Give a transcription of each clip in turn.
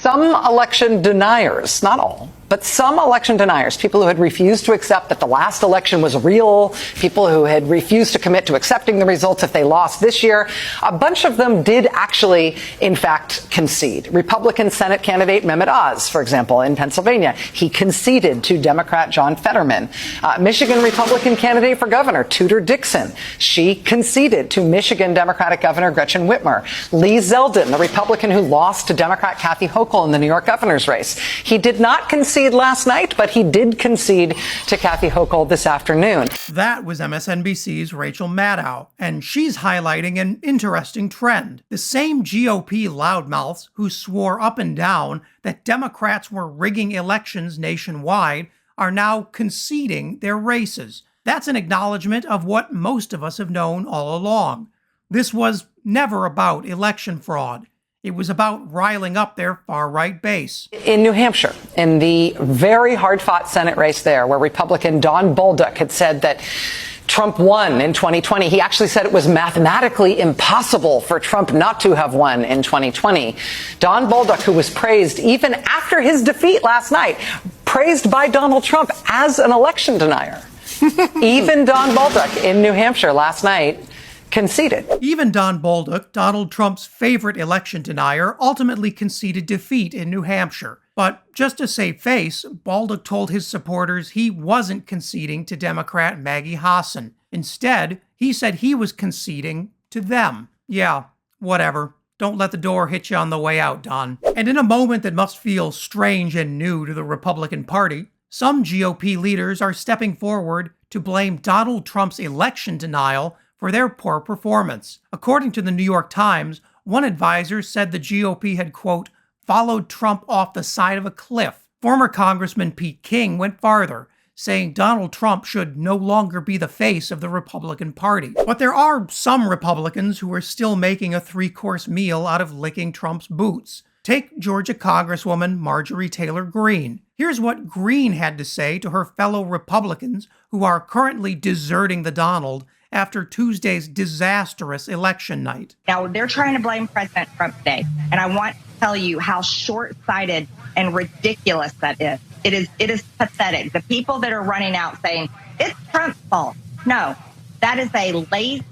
some election deniers, not all, but some election deniers, people who had refused to accept that the last election was real, people who had refused to commit to accepting the results if they lost this year, a bunch of them did actually, in fact, concede. Republican Senate candidate Mehmet Oz, for example, in Pennsylvania, he conceded to Democrat John Fetterman. Michigan Republican candidate for governor Tudor Dixon, she conceded to Michigan Democratic Governor Gretchen Whitmer. Lee Zeldin, the Republican who lost to Democrat Kathy Hochul in the New York governor's race, he did not concede last night, but he did concede to Kathy Hochul this afternoon. That was MSNBC's Rachel Maddow, and she's highlighting an interesting trend. The same GOP loudmouths who swore up and down that Democrats were rigging elections nationwide are now conceding their races. That's an acknowledgement of what most of us have known all along. This was never about election fraud. It was about riling up their far-right base. In New Hampshire, in the very hard-fought Senate race there, where Republican Don Bolduc had said that Trump won in 2020. He actually said it was mathematically impossible for Trump not to have won in 2020. Don Bolduc, who was praised even after his defeat last night, praised by Donald Trump as an election denier. Even Don Bolduc in New Hampshire last night conceded. Even Don Bolduc, Donald Trump's favorite election denier, ultimately conceded defeat in New Hampshire. But just to save face, Bolduc told his supporters he wasn't conceding to Democrat Maggie Hassan. Instead, he said he was conceding to them. Yeah, whatever. Don't let the door hit you on the way out, Don. And in a moment that must feel strange and new to the Republican Party, some GOP leaders are stepping forward to blame Donald Trump's election denial for their poor performance. According to the New York Times, one advisor said the GOP had, quote, followed Trump off the side of a cliff. Former Congressman Pete King went farther, saying Donald Trump should no longer be the face of the Republican Party. But there are some Republicans who are still making a three-course meal out of licking Trump's boots. Take Georgia Congresswoman Marjorie Taylor Greene. Here's what Greene had to say to her fellow Republicans who are currently deserting the Donald after Tuesday's disastrous election night. Now, they're trying to blame President Trump today, and I want to tell you how short-sighted and ridiculous that is. It is pathetic. The people that are running out saying, it's Trump's fault. No, that is a late,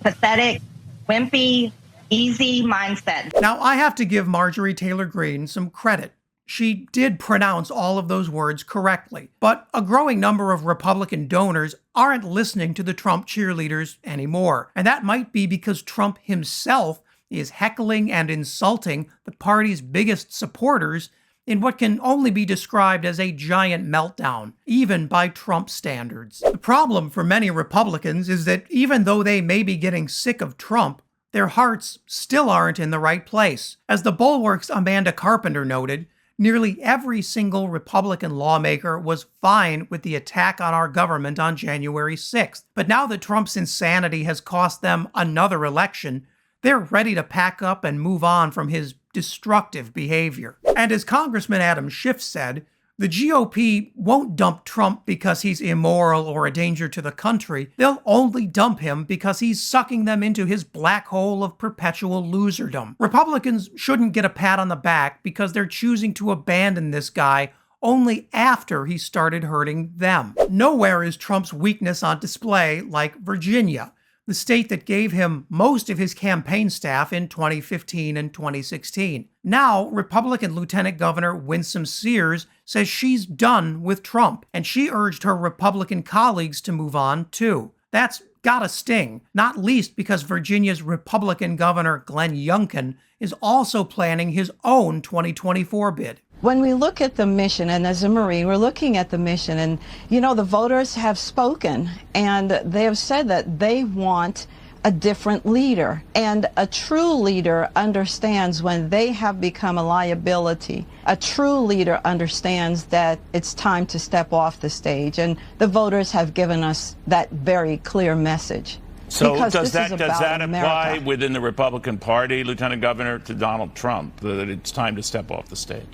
pathetic, wimpy, easy mindset. Now, I have to give Marjorie Taylor Greene some credit. She did pronounce all of those words correctly, but a growing number of Republican donors aren't listening to the Trump cheerleaders anymore, and that might be because Trump himself is heckling and insulting the party's biggest supporters in what can only be described as a giant meltdown, even by Trump standards. The problem for many Republicans is that even though they may be getting sick of Trump, their hearts still aren't in the right place. As the Bulwark's Amanda Carpenter noted, nearly every single Republican lawmaker was fine with the attack on our government on January 6th. But now that Trump's insanity has cost them another election, they're ready to pack up and move on from his destructive behavior. And as Congressman Adam Schiff said, the GOP won't dump Trump because he's immoral or a danger to the country. They'll only dump him because he's sucking them into his black hole of perpetual loserdom. Republicans shouldn't get a pat on the back because they're choosing to abandon this guy only after he started hurting them. Nowhere is Trump's weakness on display like Virginia, the state that gave him most of his campaign staff in 2015 and 2016. Now, Republican Lieutenant Governor Winsome Sears says she's done with Trump, and she urged her Republican colleagues to move on too. That's gotta sting, not least because Virginia's Republican Governor Glenn Youngkin is also planning his own 2024 bid. When we look at the mission, and as a Marine, we're looking at the mission, and you know, the voters have spoken, and they have said that they want a different leader. And a true leader understands when they have become a liability. A true leader understands that it's time to step off the stage, and the voters have given us that very clear message. So Because does this is that about apply America. within the Republican Party, Lieutenant Governor, to Donald Trump, that it's time to step off the stage?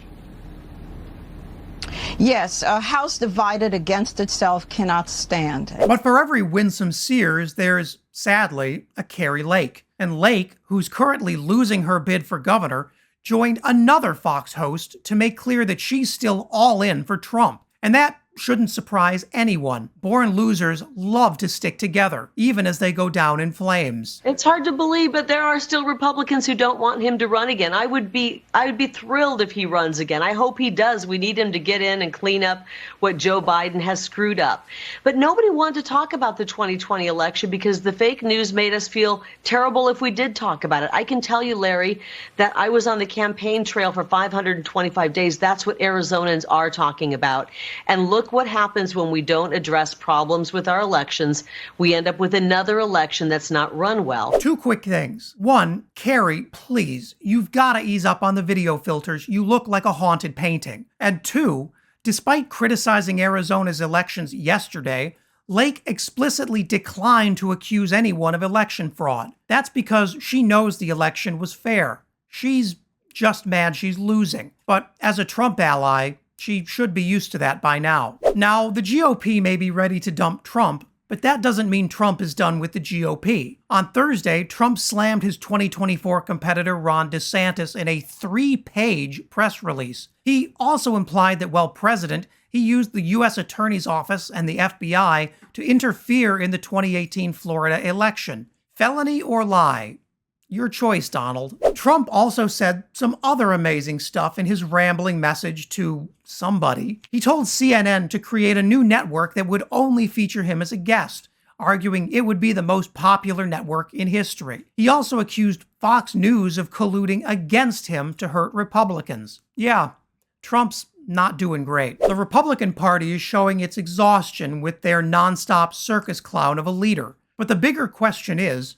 Yes, a house divided against itself cannot stand. But for every Winsome Sears, there's, sadly, a Carrie Lake. And Lake, who's currently losing her bid for governor, joined another Fox host to make clear that she's still all in for Trump. And that shouldn't surprise anyone. Born losers love to stick together, even as they go down in flames. It's hard to believe, but there are still Republicans who don't want him to run again. I would be thrilled if he runs again. I hope he does. We need him to get in and clean up what Joe Biden has screwed up. But nobody wanted to talk about the 2020 election because the fake news made us feel terrible if we did talk about it. I can tell you, Larry, that I was on the campaign trail for 525 days. That's what Arizonans are talking about. And look what happens when we don't address problems with our elections. We end up with another election that's not run well. Two quick things. One, Carrie, please, you've got to ease up on the video filters. You look like a haunted painting. And two, despite criticizing Arizona's elections yesterday, Lake explicitly declined to accuse anyone of election fraud. That's because she knows the election was fair. She's just mad she's losing. But as a Trump ally, she should be used to that by now. Now, the GOP may be ready to dump Trump, but that doesn't mean Trump is done with the GOP. On Thursday, Trump slammed his 2024 competitor Ron DeSantis in a 3-page press release. He also implied that while president, he used the U.S. Attorney's Office and the FBI to interfere in the 2018 Florida election. Felony or lie? Your choice, Donald. Trump also said some other amazing stuff in his rambling message to somebody. He told CNN to create a new network that would only feature him as a guest, arguing it would be the most popular network in history. He also accused Fox News of colluding against him to hurt Republicans. Yeah, Trump's not doing great. The Republican Party is showing its exhaustion with their nonstop circus clown of a leader. But the bigger question is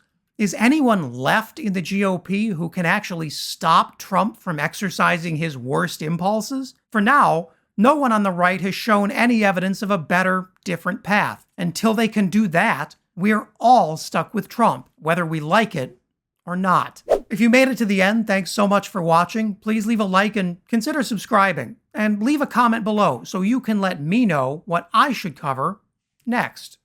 anyone left in the GOP who can actually stop Trump from exercising his worst impulses? For now, no one on the right has shown any evidence of a better, different path. Until they can do that, we're all stuck with Trump, whether we like it or not. If you made it to the end, thanks so much for watching. Please leave a like and consider subscribing. And leave a comment below so you can let me know what I should cover next.